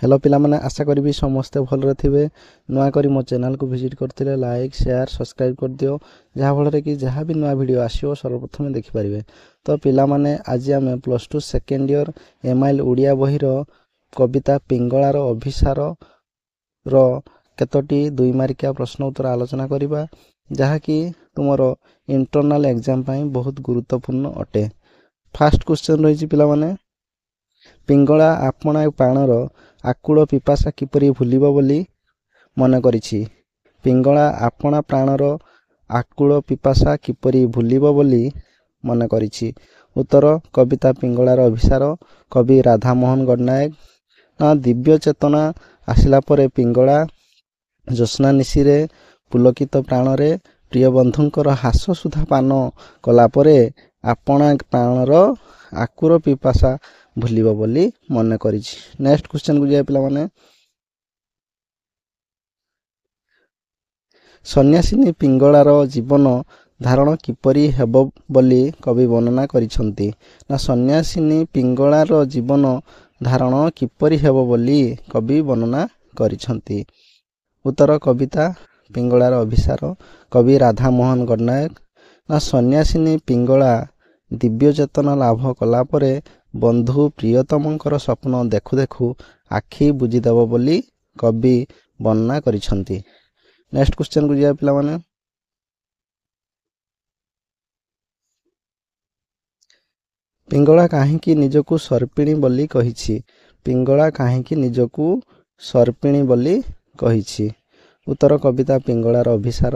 Hello पिला माने आशा करी समस्ते भलरे थिबे। नुआ करी मो चैनल को विजिट करथिले लाइक शेयर सब्सक्राइब कर दियो जहा फଳରେ कि जहा भी नुआ वीडियो आसियो सर्वप्रथम देखि परिबे। तो पिला माने आज आमे +2 सेकेंड ईयर एमआईएल ओडिया बही रो कविता पिंगळार अभिसार रो केतोटी 2 मार्किया प्रश्न उत्तर आलोचना करिबा जहा कि तुमरो इंटरनल एग्जाम पई बहुत गुरुत्वपूर्ण अटे। फर्स्ट क्वेश्चन रहिछि पिला माने पिंगळा आपणा प्राणर आकुल पिपासा किपरि भूलिब बोली मन करिछि। पिंगळा आपणा प्राणर आकुल पिपासा किपरि भूलिब बोली मन करिछि। उत्तर कविता पिंगळार अभिसार कवि राधामोहन गडनायक। ना दिव्य चेतना आसिला परे पिंगळा ज्योत्स्ना निशिरे पुलकित प्राणरे प्रिय बंधुंकर हास सुधा पान कला परे आपणा प्राणर आकुल पिपासा भूलिब बोली मन करिछि। नेक्स्ट क्वेश्चन को जाय पिला माने सन्यासिनी पिंगळार जीवन धारण किपरि हेबो बोली कवि वर्णना करिसंती। ना सन्यासिनी पिंगळार जीवन धारण किपरि हेबो बोली कवि वर्णना करिसंती। उत्तर कविता पिंगळार अभिसार कवि राधामोहन गडनायक। ना सन्यासिनी पिंगळा दिव्य चेतना लाभ कला परे बंधु प्रियतमंकर स्वप्न देखु देखु आखि बुझीदेव बोली कवि वर्णना करिसंती। नेक्स्ट क्वेश्चन को जाय पिला माने पिंगळा काहेकि निजकु सर्पिणी बोली कहिछि। पिंगळा काहेकि निजकु सर्पिणी बोली कहिछि। उत्तर कविता पिंगळार अभिसार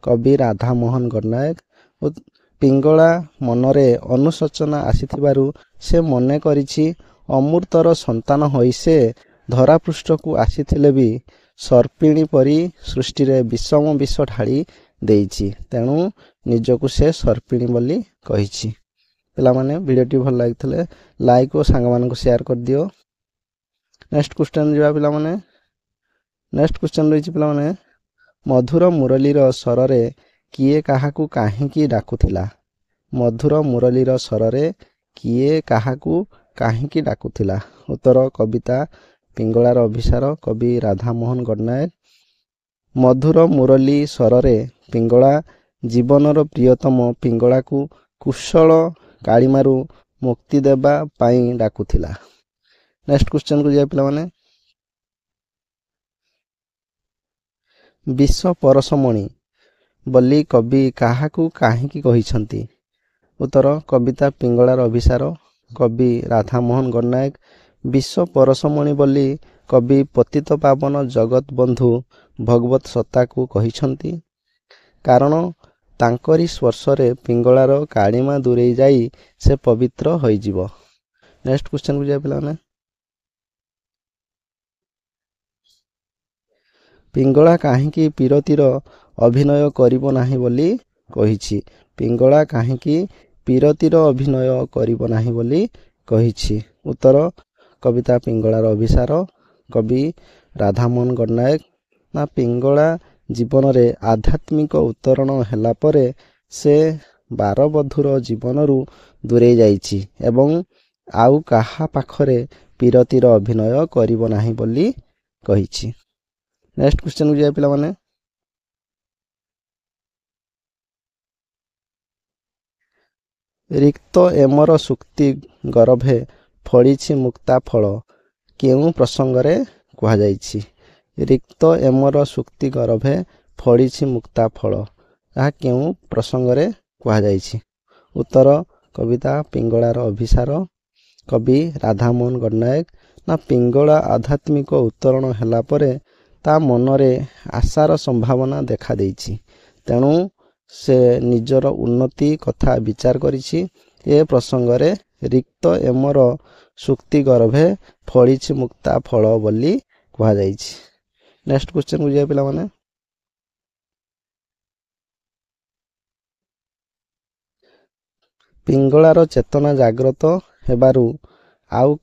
कवि राधामोहन गडनायक। पिंगळा मनरे अनुशोचना आसीथिबारु से मने करिछि अमृतर संतान होई से धरापृष्ठ को आसीथिले भी सर्पिणी परी सृष्टि रे विषम विष ढाली देइछि तेणु निजकु से सर्पिणी बोली कहिछि। पिला माने वीडियोटी भल लागिथले लाइक और सांग मान को शेयर कर दियो। नेक्स्ट क्वेश्चन जिबा पिला माने नेक्स्ट क्वेश्चन रहिछि पिला माने मधुर मुरलीर स्वररे किए काहाकू काहेकि डाकुथिला। मधुर मुरलीर स्वररे किए काहाकू काहेकि डाकुथिला। उत्तर कविता पिंगळार अभिसार कवि राधामोहन गडनायक। मधुर मुरली स्वररे पिंगळा जीवनर प्रियतम पिंगळा को कुशल कालीमारू मुक्ति देबा पाई डाकुथिला। नेक्स्ट क्वेश्चन को जाय पिला माने विश्व परसमणि बोली कवि काहाकू काहेकि कहिसंती। उत्तर कविता पिंगळार अभिसार कवि राधामोहन गडनायक। विश्व परसमणि बोली कवि पतित पावन जगत बंधु भगवत सत्ता को कहिसंती कारण तांकरी स्पर्शरे पिंगळार कालीमा दूरेई जाई से पवित्र होई जिवो। नेक्स्ट क्वेश्चन को जाय पिला ने पिंगळा काहेकि पीरतीर अभिनय करिबो नाही बोली कहिछि। पिंगळा काहेकि पीरतीर अभिनय करिबो नाही बोली कहिछि। उत्तर कविता पिंगळार अभिसार कवि राधामोहन गडनायक। ना पिंगळा जीवन रे आध्यात्मिक उतरण हेला परे से 12 बधुर जीवनरू दूरे जाइछि एवं आउ काहा पाखरे पीरतीर अभिनय करिबो नाही बोली कहिछि। नेक्स्ट क्वेश्चन को जाय पिला माने रिक्त एमर सुक्ति गर्भे फळिछि मुक्ता फल केउ प्रसंगरे कुहा जाइछि। रिक्त एमर सुक्ति गर्भे फळिछि मुक्ता फल आ केउ प्रसंगरे कुहा जाइछि। उत्तर कविता पिंगळार अभिसार कवि राधामोहन गडनायक। ना पिंगळा आध्यात्मिक उत्तरण हेला परे ता मनरे आशार संभावना देखा देइछि तेणु से निजर उन्नति कथा विचार करिछि। ए प्रसंगरे रिक्त एमर सुक्ति गर्भे फळिछि मुक्ता फल बोली कुहा जाइछि। नेक्स्ट क्वेश्चन को जाय पिला माने पिंगळार चेतना जाग्रत हेबारु आउ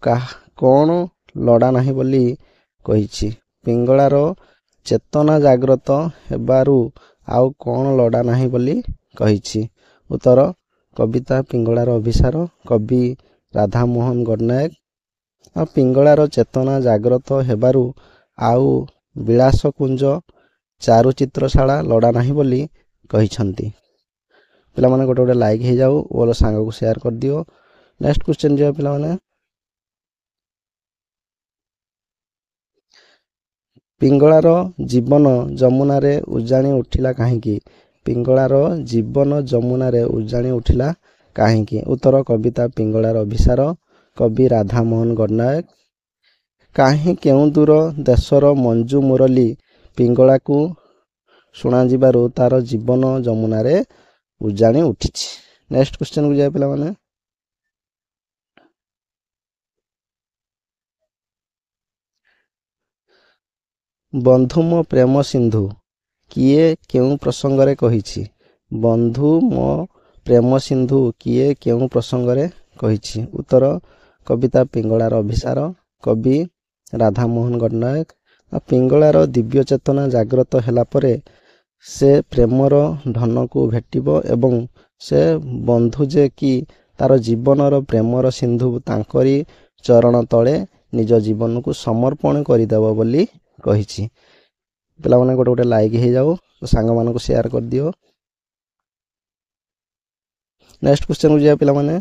कोन लडा नाही बोली कहिछि। पिंगळार चेतना जाग्रत हेबारु आउ कोन लडा नाही बोली कहिछि। उत्तर कविता पिंगळार अभिसार कवि राधामोहन गडनायक। ଆଉ ପିଙ୍ଗଳାର ଚେତନା ଜାଗ୍ରତ ହେବାରୁ ଆଉ ବିଳାସକୁଞ୍ଜ ଚାରୁଚିତ୍ରଶାଳା ଲୋଡ଼ା ନାହିଁ ବୋଲି କହିଛନ୍ତି। ପିଲାମାନେ ଗୋଟେ ଗୋଟେ ଲାଇକ୍ ହେଇଯାଉ ଓ ସାଙ୍ଗକୁ ସେୟାର କରିଦିଅ। ନେକ୍ସଟ କ୍ୱେଶ୍ଚନ୍ ଯିବା ପିଲାମାନେ। ପିଙ୍ଗଳାର ଜୀବନ ଯମୁନାରେ ଉଜାଣି ଉଠିଲା କାହିଁକି? ପିଙ୍ଗଳାର ଜୀବନ ଯମୁନାରେ ଉଜାଣି ଉଠିଲା କାହିଁକି? ଉତ୍ତର କବିତା ପିଙ୍ଗଳାର ଅଭିସାର, କବି ରାଧାମୋହନ ଗଡ଼ନାୟକ। କାହିଁ କେଉଁ ଦୂର ଦେଶର ମଞ୍ଜୁ ମୁରଲି ପିଙ୍ଗଳାକୁ ଶୁଣାଯିବାରୁ ତାର ଜୀବନ ଯମୁନାରେ ଉଜାଣି ଉଠିଛି। ନେକ୍ସଟ କ୍ୱେଶ୍ଚନକୁ ଯିବା ପିଲାମାନେ। ବନ୍ଧୁ ମୋ ପ୍ରେମ ସିନ୍ଧୁ କିଏ କେଉଁ ପ୍ରସଙ୍ଗରେ କହିଛି? ବନ୍ଧୁ ମୋ ପ୍ରେମ ସିନ୍ଧୁ କିଏ କେଉଁ ପ୍ରସଙ୍ଗରେ କହିଛି? ଉତ୍ତର କବିତା ପିଙ୍ଗଳାର ଅଭିସାର, କବି ରାଧାମୋହନ ଗଡ଼ନାୟକ। ପିଙ୍ଗଳାର ଦିବ୍ୟ ଚେତନା ଜାଗ୍ରତ ହେଲା ପରେ ସେ ପ୍ରେମର ଧନକୁ ଭେଟିବ ଏବଂ ସେ ବନ୍ଧୁ ଯେ କି ତାର ଜୀବନର ପ୍ରେମର ସିନ୍ଧୁ ତାଙ୍କରି ଚରଣ ତଳେ ନିଜ ଜୀବନକୁ ସମର୍ପଣ କରିଦେବ ବୋଲି କହିଛି। ପିଲାମାନେ ଗୋଟେ ଗୋଟେ ଲାଇକ୍ ହେଇଯାଉ, ସାଙ୍ଗମାନଙ୍କୁ ସେୟାର କରିଦିଅ। ନେକ୍ସଟ କ୍ୱେଶ୍ଚନକୁ ଯିବା ପିଲାମାନେ।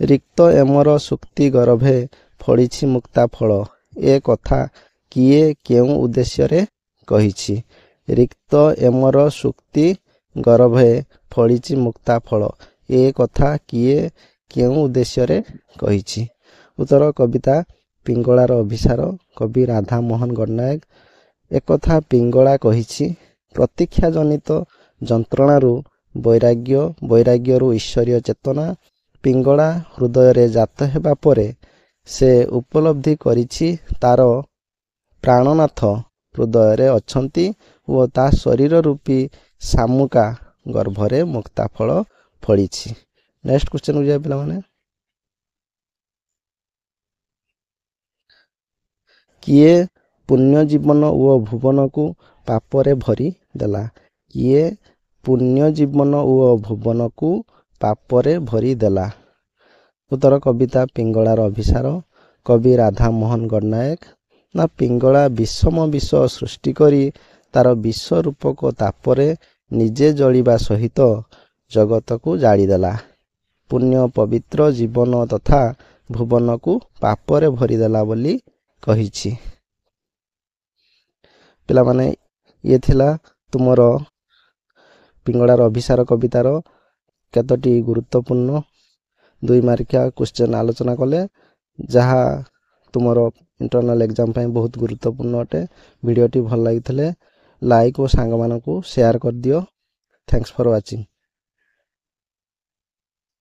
ରିକ୍ତ ଏମର ସୁକ୍ତି ଗର୍ଭେ ଫଳିଛି ମୁକ୍ତା ଫଳ ଏ କଥା କିଏ କେଉଁ ଉଦ୍ଦେଶ୍ୟରେ କହିଛି? ରିକ୍ତ ଏମର ସୁକ୍ତି ଗର୍ଭେ ଫଳିଛି ମୁକ୍ତା ଫଳ ଏ କଥା କିଏ କେଉଁ ଉଦ୍ଦେଶ୍ୟରେ କହିଛି? ଉତ୍ତର କବିତା ପିଙ୍ଗଳାର ଅଭିସାର, କବି ରାଧାମୋହନ ଗଡ଼ନାୟକ। ଏକଥା ପିଙ୍ଗଳା କହିଛି ପ୍ରତୀକ୍ଷା ଜନିତ ଯନ୍ତ୍ରଣାରୁ ବୈରାଗ୍ୟ, ବୈରାଗ୍ୟରୁ ଈଶ୍ୱରୀୟ ଚେତନା। ପିଙ୍ଗଳା ହୃଦୟରେ ଜାତ ହେବା ପରେ ସେ ଉପଲବ୍ଧି କରିଛି ତାର ପ୍ରାଣନାଥ ହୃଦୟରେ ଅଛନ୍ତି ଓ ତା ଶରୀର ରୂପୀ ଶାମୁକା ଗର୍ଭରେ ମୁକ୍ତା ଫଳ ଫଳିଛି। ନେକ୍ସଟ କ୍ୱେଶ୍ଚନକୁ ଯିବା ପିଲାମାନେ। କିଏ ପୁଣ୍ୟ ଜୀବନ ଓ ଭୁବନକୁ ପାପରେ ଭରି ଦେଲା? କିଏ ପୁଣ୍ୟ ଜୀବନ ଓ ଭୁବନକୁ ପାପରେ ଭରି ଦେଲା? ଉତ୍ତର କବିତା ପିଙ୍ଗଳାର ଅଭିସାର, କବି ରାଧାମୋହନ ଗଡ଼ନାୟକ। ନା ପିଙ୍ଗଳା ବିଷମ ବିଷ ସୃଷ୍ଟି କରି ତାର ବିଷ ରୂପକ ତାପରେ ନିଜେ ଜଳିବା ସହିତ ଜଗତକୁ ଜାଳିଦେଲା। ପୁଣ୍ୟ ପବିତ୍ର ଜୀବନ ତଥା ଭୁବନକୁ ପାପରେ ଭରିଦେଲା ବୋଲି କହିଛି। ପିଲାମାନେ ଇଏ ଥିଲା ତୁମର ପିଙ୍ଗଳାର ଅଭିସାର କବିତାର କେତୋଟି ଗୁରୁତ୍ୱପୂର୍ଣ୍ଣ 2 ମାର୍କିଆ କ୍ୱେଶ୍ଚନ୍ ଆଲୋଚନା କଲେ, ଯାହା ତୁମର ଇଣ୍ଟରନାଲ ଏକ୍ଜାମ ପାଇଁ ବହୁତ ଗୁରୁତ୍ୱପୂର୍ଣ୍ଣ ଅଟେ। ଭିଡ଼ିଓଟି ଭଲ ଲାଗିଥିଲେ ଲାଇକ୍ ଓ ସାଙ୍ଗମାନଙ୍କୁ ସେୟାର କରିଦିଅ। ଥ୍ୟାଙ୍କସ୍ ଫର ୱାଚିଂ।